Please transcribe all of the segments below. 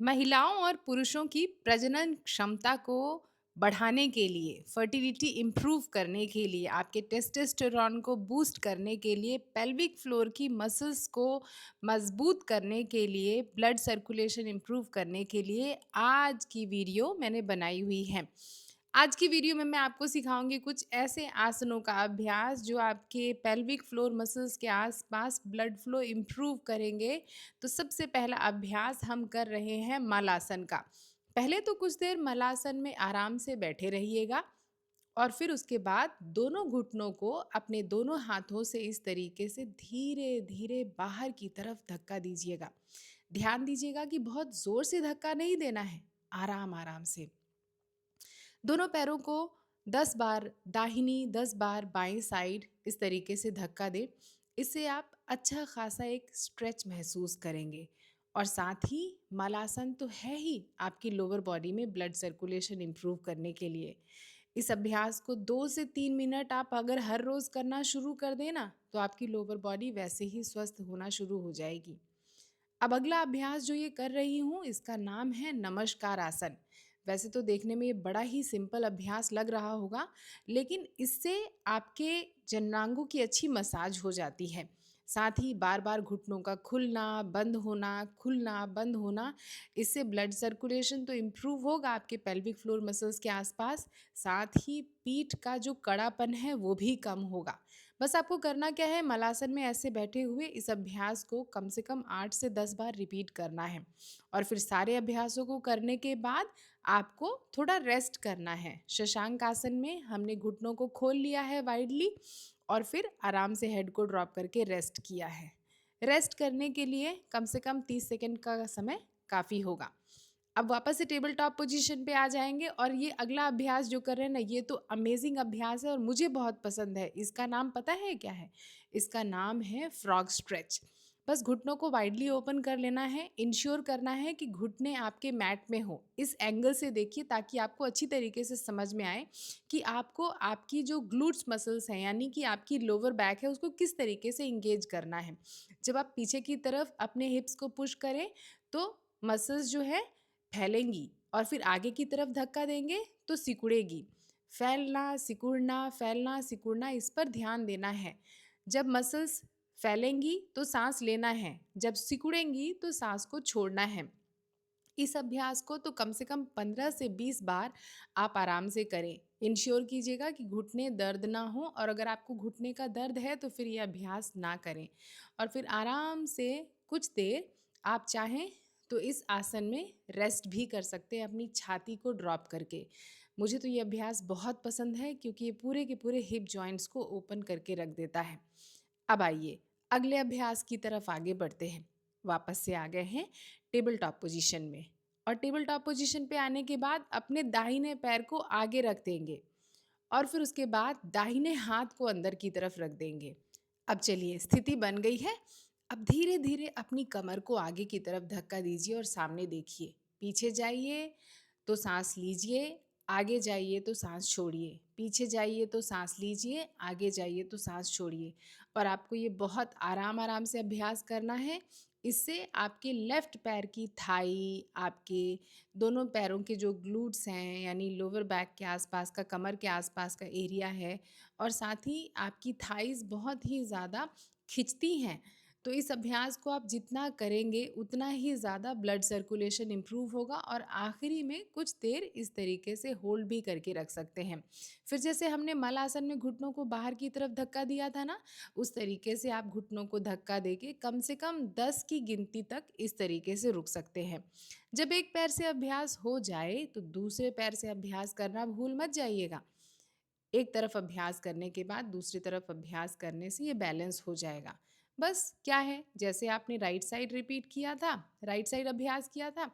महिलाओं और पुरुषों की प्रजनन क्षमता को बढ़ाने के लिए, फर्टिलिटी इम्प्रूव करने के लिए, आपके टेस्टोस्टेरोन को बूस्ट करने के लिए, पेल्विक फ्लोर की मसल्स को मजबूत करने के लिए, ब्लड सर्कुलेशन इम्प्रूव करने के लिए आज की वीडियो मैंने बनाई हुई है। आज की वीडियो में मैं आपको सिखाऊंगी कुछ ऐसे आसनों का अभ्यास जो आपके पेल्विक फ्लोर मसल्स के आसपास ब्लड फ्लो इम्प्रूव करेंगे। तो सबसे पहला अभ्यास हम कर रहे हैं मलासन का। पहले तो कुछ देर मलासन में आराम से बैठे रहिएगा और फिर उसके बाद दोनों घुटनों को अपने दोनों हाथों से इस तरीके से धीरे धीरे बाहर की तरफ धक्का दीजिएगा। ध्यान दीजिएगा कि बहुत जोर से धक्का नहीं देना है, आराम आराम से। दोनों पैरों को 10 बार दाहिनी 10 बार बाएं साइड इस तरीके से धक्का दें। इससे आप अच्छा खासा एक स्ट्रेच महसूस करेंगे और साथ ही मलासन तो है ही आपकी लोअर बॉडी में ब्लड सर्कुलेशन इम्प्रूव करने के लिए। इस अभ्यास को 2 से 3 मिनट आप अगर हर रोज़ करना शुरू कर दें ना, तो आपकी लोअर बॉडी वैसे ही स्वस्थ होना शुरू हो जाएगी। अब अगला अभ्यास जो ये कर रही हूँ इसका नाम है नमस्कार आसन। वैसे तो देखने में ये बड़ा ही सिंपल अभ्यास लग रहा होगा, लेकिन इससे आपके जननांगों की अच्छी मसाज हो जाती है। साथ ही बार बार घुटनों का खुलना बंद होना, इससे ब्लड सर्कुलेशन तो इम्प्रूव होगा आपके पेल्विक फ्लोर मसल्स के आसपास, साथ ही पीठ का जो कड़ापन है वो भी कम होगा। बस आपको करना क्या है, मलासन में ऐसे बैठे हुए इस अभ्यास को कम से कम 8 से 10 बार रिपीट करना है और फिर सारे अभ्यासों को करने के बाद आपको थोड़ा रेस्ट करना है। शशांक आसन में हमने घुटनों को खोल लिया है वाइडली और फिर आराम से हेड को ड्रॉप करके रेस्ट किया है। रेस्ट करने के लिए कम से कम 30 सेकंड का समय काफ़ी होगा। अब वापस से टेबल टॉप पोजीशन पे आ जाएंगे और ये अगला अभ्यास जो कर रहे हैं ना, ये तो अमेजिंग अभ्यास है और मुझे बहुत पसंद है। इसका नाम पता है क्या है? इसका नाम है फ्रॉग स्ट्रेच। बस घुटनों को वाइडली ओपन कर लेना है, इंश्योर करना है कि घुटने आपके मैट में हो। इस एंगल से देखिए ताकि आपको अच्छी तरीके से समझ में आए कि आपको आपकी जो ग्लूट्स मसल्स हैं यानी कि आपकी लोअर बैक है उसको किस तरीके से इंगेज करना है। जब आप पीछे की तरफ अपने हिप्स को पुश करें तो मसल्स जो है फैलेंगी और फिर आगे की तरफ धक्का देंगे तो सिकुड़ेगी। फैलना सिकुड़ना इस पर ध्यान देना है। जब मसल्स फैलेंगी तो सांस लेना है, जब सिकुड़ेंगी तो सांस को छोड़ना है। इस अभ्यास को तो कम से कम 15 से 20 बार आप आराम से करें। इंश्योर कीजिएगा कि घुटने दर्द ना हो और अगर आपको घुटने का दर्द है तो फिर ये अभ्यास ना करें। और फिर आराम से कुछ देर आप चाहें तो इस आसन में रेस्ट भी कर सकते हैं अपनी छाती को ड्रॉप करके। मुझे तो ये अभ्यास बहुत पसंद है क्योंकि ये पूरे के पूरे हिप जॉइंट्स को ओपन करके रख देता है। अब आइए अगले अभ्यास की तरफ आगे बढ़ते हैं। वापस से आ गए हैं टेबल टॉप पोजीशन में और टेबल टॉप पोजीशन पे आने के बाद अपने दाहिने पैर को आगे रख देंगे और फिर उसके बाद दाहिने हाथ को अंदर की तरफ रख देंगे। अब चलिए स्थिति बन गई है। अब धीरे धीरे अपनी कमर को आगे की तरफ धक्का दीजिए और सामने देखिए। पीछे जाइए तो सांस लीजिए, आगे जाइए तो सांस छोड़िए, पीछे जाइए तो सांस लीजिए, आगे जाइए तो सांस छोड़िए। और आपको ये बहुत आराम आराम से अभ्यास करना है। इससे आपके लेफ्ट पैर की थाई, आपके दोनों पैरों के जो ग्लूट्स हैं यानी लोअर बैक के आसपास का, कमर के आसपास का एरिया है और साथ ही आपकी थाइज़ बहुत ही ज़्यादा खिंचती हैं। तो इस अभ्यास को आप जितना करेंगे उतना ही ज़्यादा ब्लड सर्कुलेशन इम्प्रूव होगा और आखिरी में कुछ देर इस तरीके से होल्ड भी करके रख सकते हैं। फिर जैसे हमने मल आसन में घुटनों को बाहर की तरफ धक्का दिया था ना, उस तरीके से आप घुटनों को धक्का देके कम से कम 10 की गिनती तक इस तरीके से रुक सकते हैं। जब एक पैर से अभ्यास हो जाए तो दूसरे पैर से अभ्यास करना भूल मत जाइएगा। एक तरफ अभ्यास करने के बाद दूसरी तरफ अभ्यास करने से ये बैलेंस हो जाएगा। बस क्या है, जैसे आपने राइट साइड रिपीट किया था, राइट साइड अभ्यास किया था,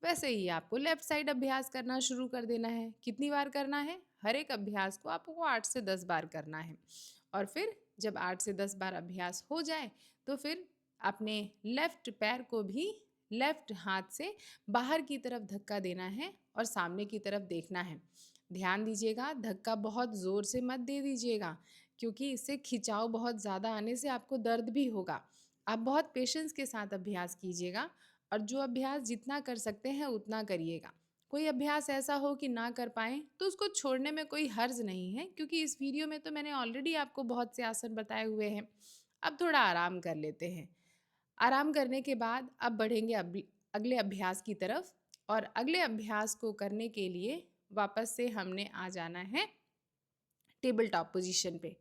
वैसे ही आपको लेफ्ट साइड अभ्यास करना शुरू कर देना है। कितनी बार करना है? हर एक अभ्यास को आपको 8 से 10 बार करना है। और फिर जब 8 से 10 बार अभ्यास हो जाए तो फिर अपने लेफ्ट पैर को भी लेफ्ट हाथ से बाहर की तरफ धक्का देना है और सामने की तरफ देखना है। ध्यान दीजिएगा, धक्का बहुत ज़ोर से मत दे दीजिएगा क्योंकि इससे खिंचाव बहुत ज़्यादा आने से आपको दर्द भी होगा। आप बहुत पेशेंस के साथ अभ्यास कीजिएगा और जो अभ्यास जितना कर सकते हैं उतना करिएगा। कोई अभ्यास ऐसा हो कि ना कर पाएँ तो उसको छोड़ने में कोई हर्ज नहीं है, क्योंकि इस वीडियो में तो मैंने ऑलरेडी आपको बहुत से आसन बताए हुए हैं। अब थोड़ा आराम कर लेते हैं। आराम करने के बाद अब बढ़ेंगे अगले अभ्यास की तरफ, और अगले अभ्यास को करने के लिए वापस से हमने आ जाना है टेबल टॉप पोजीशन पे।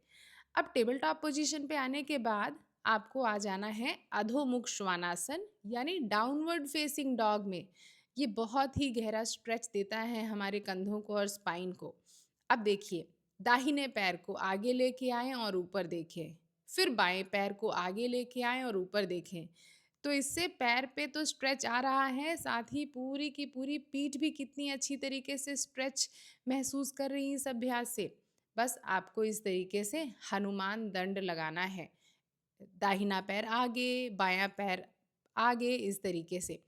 अब टेबल टॉप पोजीशन पे आने के बाद आपको आ जाना है अधोमुख श्वानासन यानी डाउनवर्ड फेसिंग डॉग में। ये बहुत ही गहरा स्ट्रेच देता है हमारे कंधों को और स्पाइन को। अब देखिए, दाहिने पैर को आगे लेके आएं और ऊपर देखें, फिर बाएं पैर को आगे लेके आएं और ऊपर देखें। तो इससे पैर पे तो स्ट्रेच आ रहा है, साथ ही पूरी की पूरी पीठ भी कितनी अच्छी तरीके से स्ट्रेच महसूस कर रही है इस अभ्यास से। बस आपको इस तरीके से हनुमान दंड लगाना है। दाहिना पैर आगे, बायां पैर आगे, इस तरीके से।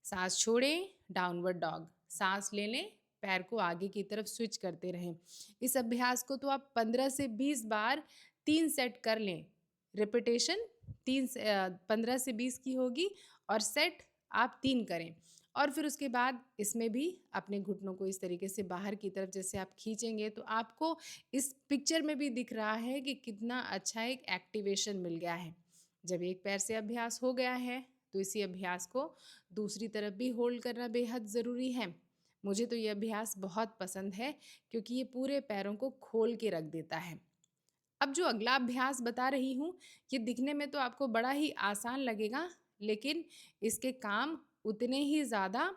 सांस छोड़ें, डाउनवर्ड डॉग। सांस ले लें, पैर को आगे की तरफ स्विच करते रहें। इस अभ्यास को तो आप 15 से 20 बार 3 सेट कर लें। रिपीटेशन 15 से 20 की होगी और सेट आप 3 करें। और फिर उसके बाद इसमें भी अपने घुटनों को इस तरीके से बाहर की तरफ जैसे आप खींचेंगे तो आपको इस पिक्चर में भी दिख रहा है कि कितना अच्छा एक एक्टिवेशन मिल गया है। जब एक पैर से अभ्यास हो गया है तो इसी अभ्यास को दूसरी तरफ भी होल्ड करना बेहद ज़रूरी है। मुझे तो ये अभ्यास बहुत पसंद है क्योंकि ये पूरे पैरों को खोल के रख देता है। अब जो अगला अभ्यास बता रही हूँ, ये दिखने में तो आपको बड़ा ही आसान लगेगा, लेकिन इसके काम उतने ही ज़्यादा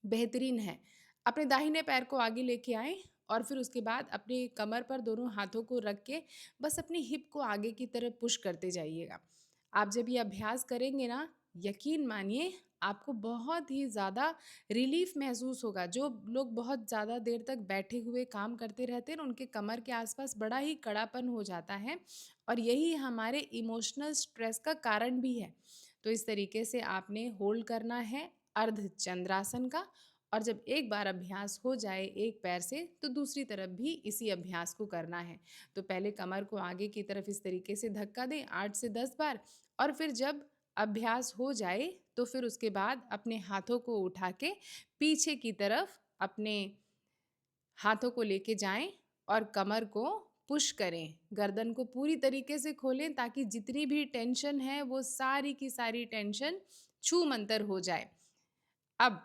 बेहतरीन है। अपने दाहिने पैर को आगे लेके आएं और फिर उसके बाद अपनी कमर पर दोनों हाथों को रख के बस अपनी हिप को आगे की तरफ पुश करते जाइएगा। आप जब ये अभ्यास करेंगे ना, यकीन मानिए आपको बहुत ही ज़्यादा रिलीफ महसूस होगा। जो लोग बहुत ज़्यादा देर तक बैठे हुए काम करते रहते हैं ना, उनके कमर के आसपास बड़ा ही कड़ापन हो जाता है और यही हमारे इमोशनल स्ट्रेस का कारण भी है। तो इस तरीके से आपने होल्ड करना है अर्ध चंद्रासन का, और जब एक बार अभ्यास हो जाए एक पैर से तो दूसरी तरफ भी इसी अभ्यास को करना है। तो पहले कमर को आगे की तरफ इस तरीके से धक्का दें 8 से 10 बार, और फिर जब अभ्यास हो जाए तो फिर उसके बाद अपने हाथों को उठा के पीछे की तरफ अपने हाथों को लेके जाएं और कमर को पुश करें। गर्दन को पूरी तरीके से खोलें ताकि जितनी भी टेंशन है वो सारी की सारी टेंशन छू मंतर हो जाए। अब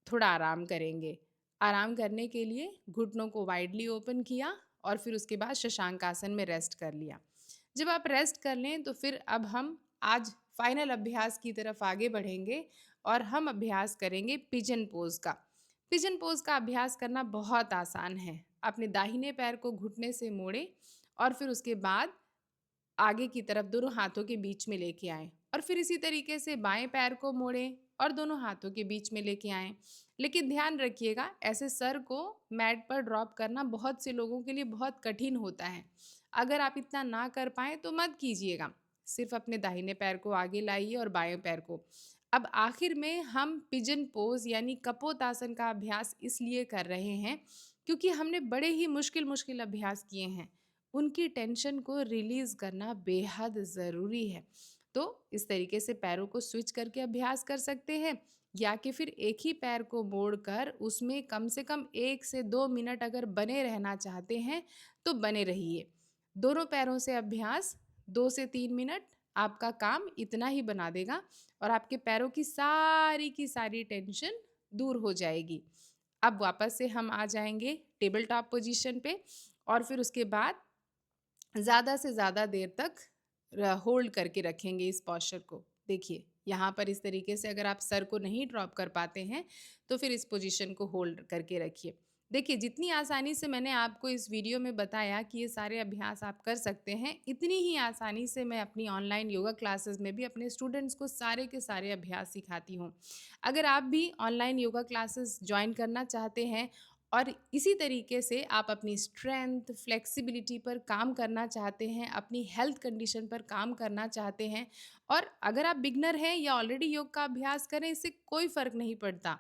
थोड़ा आराम करेंगे। आराम करने के लिए घुटनों को वाइडली ओपन किया और फिर उसके बाद शशांक आसन में रेस्ट कर लिया। जब आप रेस्ट कर लें तो फिर अब हम आज फाइनल अभ्यास की तरफ आगे बढ़ेंगे और हम अभ्यास करेंगे पिजन पोज का। पिजन पोज का अभ्यास करना बहुत आसान है। अपने दाहिने पैर को घुटने से मोड़ें और फिर उसके बाद आगे की तरफ दोनों हाथों के बीच में लेके आएं, और फिर इसी तरीके से बाएं पैर को मोड़ें और दोनों हाथों के बीच में लेके आएं। लेकिन ध्यान रखिएगा, ऐसे सर को मैट पर ड्रॉप करना बहुत से लोगों के लिए बहुत कठिन होता है। अगर आप इतना ना कर पाएँ तो मत कीजिएगा। सिर्फ अपने दाहिने पैर को आगे लाइए और बाएं पैर को। अब आखिर में हम पिजन पोज यानी कपोतासन का अभ्यास इसलिए कर रहे हैं क्योंकि हमने बड़े ही मुश्किल अभ्यास किए हैं। उनकी टेंशन को रिलीज करना बेहद ज़रूरी है। तो इस तरीके से पैरों को स्विच करके अभ्यास कर सकते हैं, या कि फिर एक ही पैर को मोड़कर उसमें कम से कम 1 से 2 मिनट अगर बने रहना चाहते हैं तो बने रहिए। दोनों पैरों से अभ्यास 2 से 3 मिनट आपका काम इतना ही बना देगा और आपके पैरों की सारी टेंशन दूर हो जाएगी। अब वापस से हम आ जाएंगे टेबल टॉप पोजीशन पे और फिर उसके बाद ज़्यादा से ज़्यादा देर तक होल्ड करके रखेंगे इस पॉस्चर को। देखिए यहाँ पर इस तरीके से अगर आप सर को नहीं ड्रॉप कर पाते हैं तो फिर इस पोजीशन को होल्ड करके रखिए। देखिए जितनी आसानी से मैंने आपको इस वीडियो में बताया कि ये सारे अभ्यास आप कर सकते हैं, इतनी ही आसानी से मैं अपनी ऑनलाइन योगा क्लासेस में भी अपने स्टूडेंट्स को सारे के सारे अभ्यास सिखाती हूँ। अगर आप भी ऑनलाइन योगा क्लासेस ज्वाइन करना चाहते हैं और इसी तरीके से आप अपनी स्ट्रेंथ, फ्लेक्सिबिलिटी पर काम करना चाहते हैं, अपनी हेल्थ कंडीशन पर काम करना चाहते हैं, और अगर आप बिगनर हैं या ऑलरेडी योग का अभ्यास करें, इससे कोई फ़र्क नहीं पड़ता।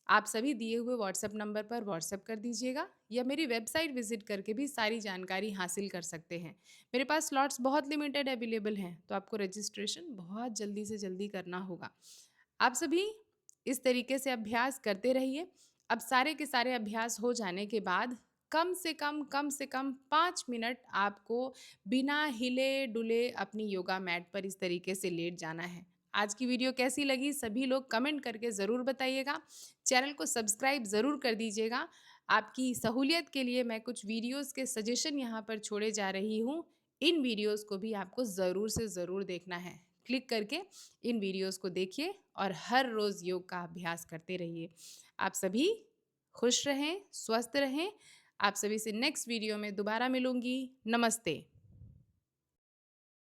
आप सभी दिए हुए व्हाट्सएप नंबर पर व्हाट्सएप कर दीजिएगा या मेरी वेबसाइट विजिट करके भी सारी जानकारी हासिल कर सकते हैं। मेरे पास स्लॉट्स बहुत लिमिटेड अवेलेबल हैं, तो आपको रजिस्ट्रेशन बहुत जल्दी से जल्दी करना होगा। आप सभी इस तरीके से अभ्यास करते रहिए। अब सारे के सारे अभ्यास हो जाने के बाद कम से कम 5 मिनट आपको बिना हिले-डुले अपनी योगा मैट पर इस तरीके से लेट जाना है। आज की वीडियो कैसी लगी सभी लोग कमेंट करके ज़रूर बताइएगा। चैनल को सब्सक्राइब ज़रूर कर दीजिएगा। आपकी सहूलियत के लिए मैं कुछ वीडियोज़ के सजेशन यहाँ पर छोड़े जा रही हूँ। इन वीडियोज़ को भी आपको ज़रूर से ज़रूर देखना है। क्लिक करके इन वीडियोज़ को देखिए और हर रोज़ योग का अभ्यास करते रहिए। आप सभी खुश रहें, स्वस्थ रहें। आप सभी से नेक्स्ट वीडियो में दोबारा मिलूँगी। नमस्ते।